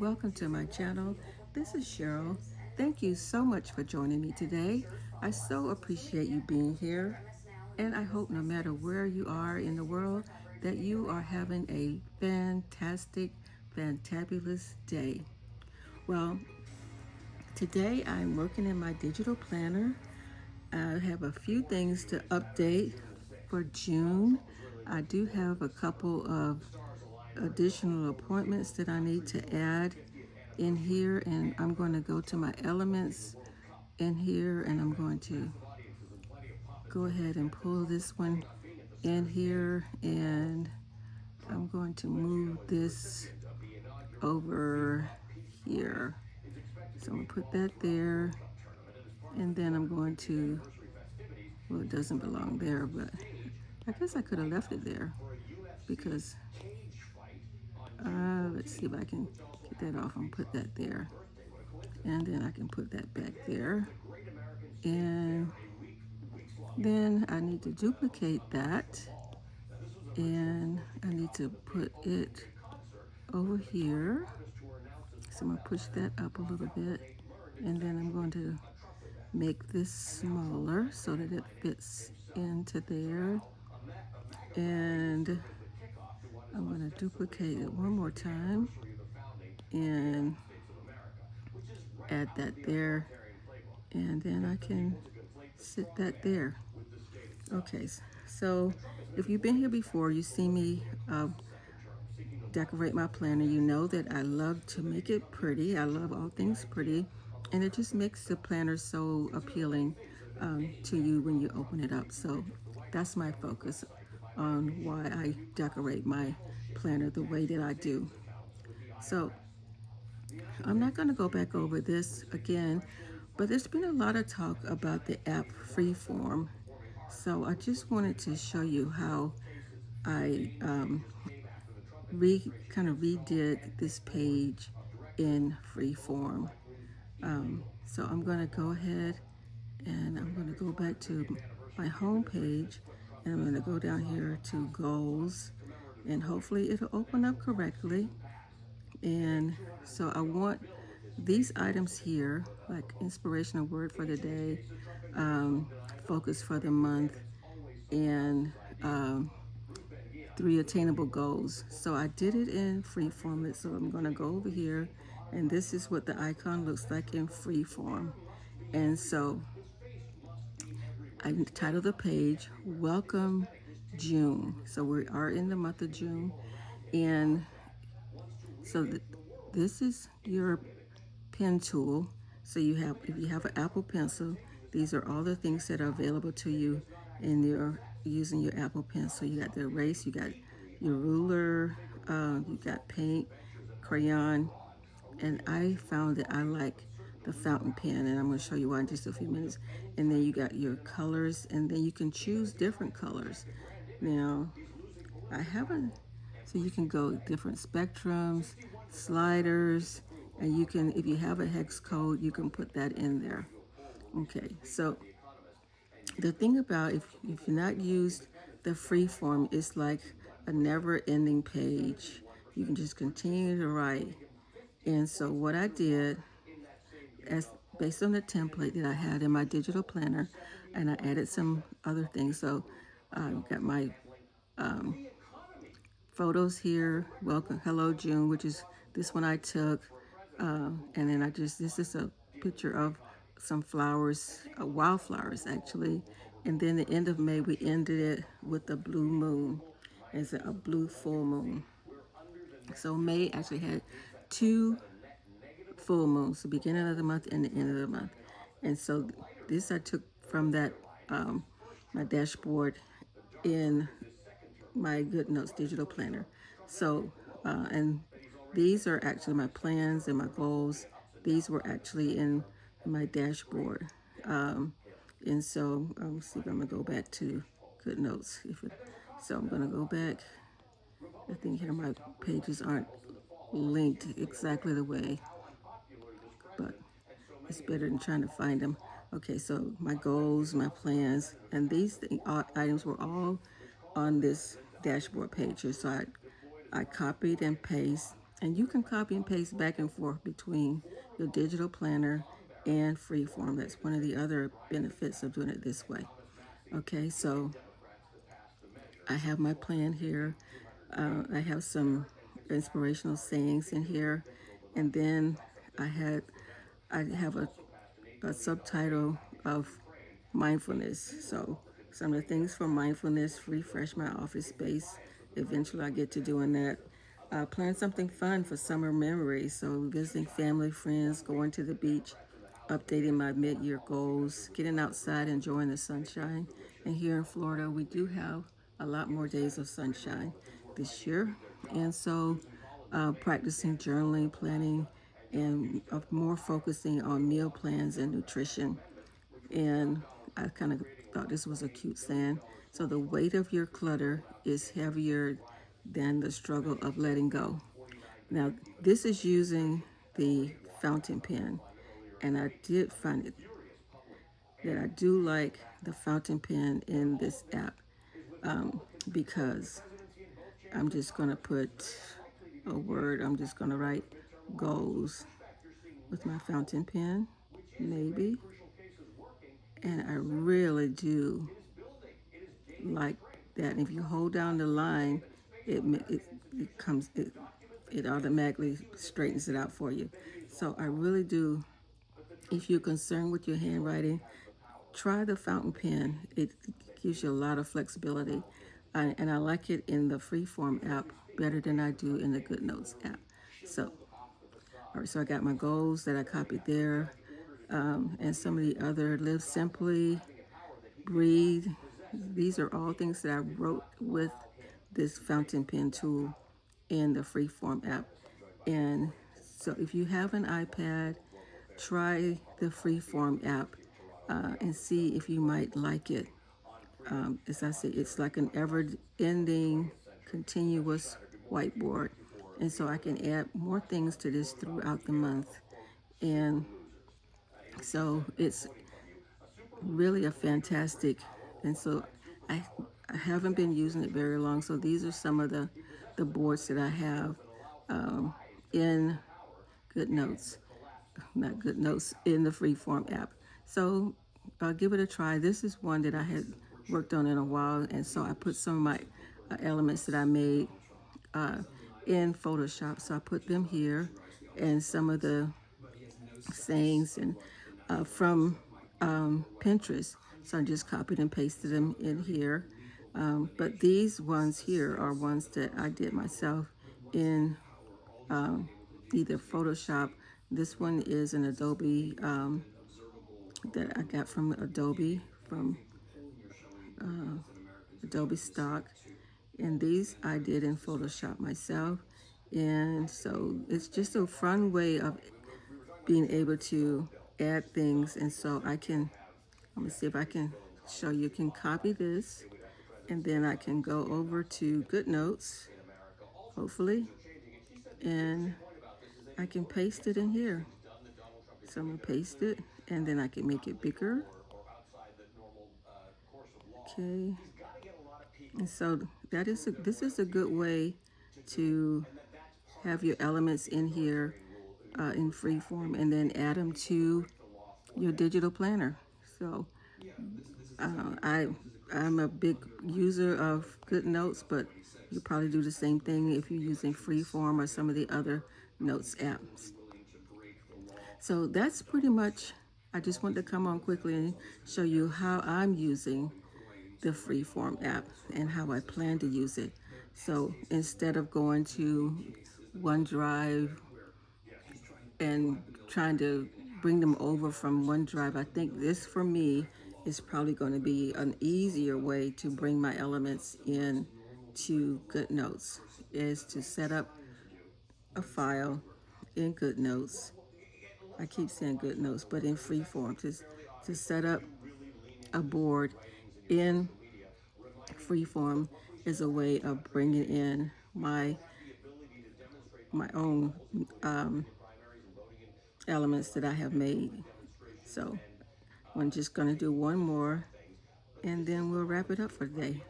welcome to my channel. This is Cheryl. Thank you so much for joining me today. I so appreciate you being here, and I hope no matter where you are in the world that you are having a fantastic, fantabulous day. Well, today I'm working in my digital planner. I have a few things to update for June. I do have a couple of additional appointments that I need to add in here, and I'm going to go to my elements in here, and I'm going to go ahead and pull this one in here, and I'm going to move this over here. So I'm going to put that there, and then I'm going to, well, it doesn't belong there, but I guess I could have left it there because let's see if I can get that off and put that there. And then I can put that back there. And then I need to duplicate that. And I need to put it over here. So I'm going to push that up a little bit. And then I'm going to make this smaller so that it fits into there. And I'm going to duplicate it one more time and add that there, and then I can sit that there. Okay, so if you've been here before, you see me decorate my planner. You know that I love to make it pretty. I love all things pretty, and it just makes the planner so appealing to you when you open it up. So that's my focus on why I decorate my planner the way that I do. So I'm not going to go back over this again, but there's been a lot of talk about the app Freeform. So I just wanted to show you how I kind of redid this page in Freeform. So I'm going to go ahead and I'm going to go back to my home page, and I'm going to go down here to goals, and hopefully it'll open up correctly. And so I want these items here, like inspirational word for the day, focus for the month, and 3 attainable goals. So I did it in Freeform. So I'm going to go over here, and this is what the icon looks like in Freeform. And so I titled the page Welcome June. So we are in the month of June, and so this is your pen tool. So you have, if you have an Apple Pencil, these are all the things that are available to you in your using your Apple Pencil. You got the erase, you got your ruler, you got paint, crayon, and I found that I like the fountain pen, and I'm going to show you why in just a few minutes. And then you got your colors, and then you can choose different colors. Now, I haven't, so you can go different spectrums, sliders, and you can, if you have a hex code, you can put that in there. Okay, so the thing about if you've not used the Freeform, it's like a never-ending page. You can just continue to write. And so what I did, as based on the template that I had in my digital planner, and I added some other things. So I've got my photos here. Welcome, hello June, which is this one I took. And then this is a picture of some flowers, wildflowers actually. And then the end of May, we ended it with a blue moon. It's a blue full moon. So May actually had 2 full moons, the beginning of the month and the end of the month. And so this I took from that, my dashboard in my GoodNotes digital planner. So, and these are actually my plans and my goals. These were actually in my dashboard. And so, let's see if I'm gonna go back to GoodNotes. So I'm gonna go back. I think here my pages aren't linked exactly the way, but it's better than trying to find them. Okay, so my goals, my plans, and these items were all on this dashboard page here. So I copied and pasted And you can copy and paste back and forth between your digital planner and Freeform. That's one of the other benefits of doing it this way. Okay, so I have my plan here. I have some inspirational sayings in here, and then I had I have a subtitle of mindfulness. So some of the things for mindfulness, refresh my office space. Eventually, I get to doing that. Plan something fun for summer memories. So visiting family, friends, going to the beach, updating my mid-year goals, getting outside, enjoying the sunshine. And here in Florida, we do have a lot more days of sunshine this year. And so practicing journaling, planning, and more focusing on meal plans and nutrition. And I kind of thought this was a cute saying. So the weight of your clutter is heavier than the struggle of letting go. Now, this is using the fountain pen, and I did find it that I do like the fountain pen in this app because I'm just going to put a word, I'm just going to write goals with my fountain pen, maybe. And I really do like that. If you hold down the line, it comes it automatically straightens it out for you. So I really do. If you're concerned with your handwriting, try the fountain pen. It gives you a lot of flexibility, and I like it in the Freeform app better than I do in the GoodNotes app. So, all right. So I got my goals that I copied there, and some of the other live simply, breathe. These are all things that I wrote with this fountain pen tool in the Freeform app. And so if you have an iPad, try the Freeform app and see if you might like it. As I said, it's like an ever-ending, continuous whiteboard. And so I can add more things to this throughout the month. And so it's really a fantastic, and so I, I haven't been using it very long. So these are some of the boards that I have in GoodNotes, not GoodNotes, in the Freeform app. So give it a try. This is one that I had worked on in a while, and so I put some of my elements that I made in Photoshop. So I put them here, and some of the sayings and from Pinterest. So I just copied and pasted them in here. But these ones here are ones that I did myself in either Photoshop. This one is an Adobe that I got from Adobe, from Adobe stock. And these I did in Photoshop myself. And so it's just a fun way of being able to add things. And so let me see if I can show you. Can copy this, and then I can go over to GoodNotes, hopefully, and I can paste it in here. So I'm gonna paste it, and then I can make it bigger. Okay, and so this is a good way to have your elements in here in Freeform, and then add them to your digital planner. So I I'm a big user of GoodNotes, but you probably do the same thing if you're using Freeform or some of the other notes apps. So that's pretty much. I just want to come on quickly and show you how I'm using the Freeform app and how I plan to use it. So instead of going to OneDrive and trying to bring them over from OneDrive, I think this for me is probably going to be an easier way to bring my elements in to GoodNotes, is to set up a file in GoodNotes. I keep saying GoodNotes, but in Freeform, to set up a board in Freeform is a way of bringing in my own elements that I have made. So I'm just going to do one more, and then we'll wrap it up for today.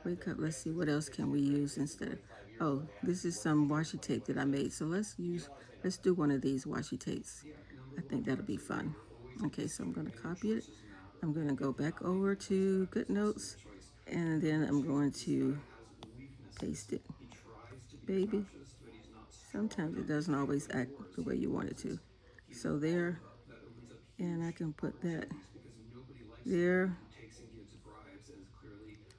Wake up, let's see, what else can we use instead of Oh, this is some washi tape that I made. So let's do one of these washi tapes. I think that'll be fun. Okay, so I'm going to copy it. I'm going to go back over to GoodNotes, and then I'm going to paste it. Baby, sometimes it doesn't always act the way you want it to. So there, and I can put that there.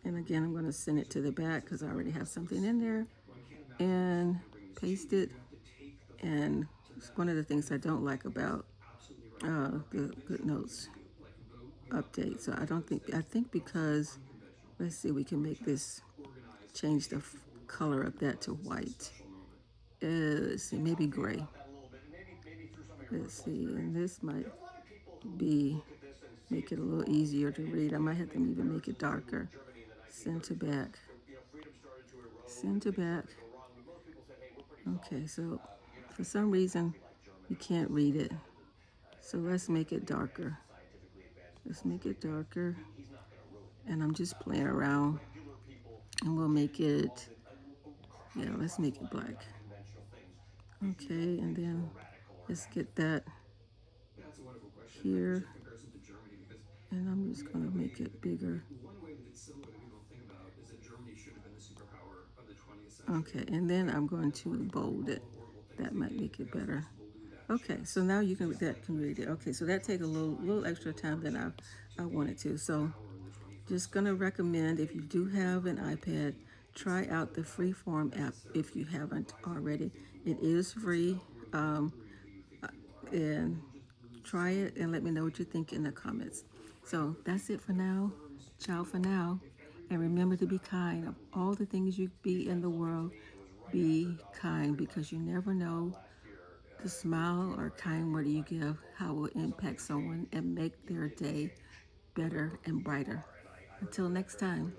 And again, I'm going to send it to the back because I already have something in there, and paste it. And it's one of the things I don't like about the GoodNotes update. So I think because, let's see, we can make this, change the color of that to white. Let's see, maybe gray. Let's see, and this might be, make it a little easier to read. I might have to even make it darker. Send to back. Send to back. Okay, so for some reason you can't read it. So let's make it darker. Let's make it darker. And I'm just playing around. And we'll make it, yeah, let's make it black. Okay, and then let's get that here. And I'm just going to make it bigger. Okay, and then I'm going to bold it. That might make it better. Okay, so now you can read it. Okay, so that takes a little extra time than I wanted to. So just gonna recommend, if you do have an iPad, try out the Freeform app if you haven't already. It is free, and try it and let me know what you think in the comments. So that's it for now. Ciao for now. And remember to be kind. Of all the things you be in the world, be kind, because you never know the smile or kind word you give, how it will impact someone and make their day better and brighter. Until next time.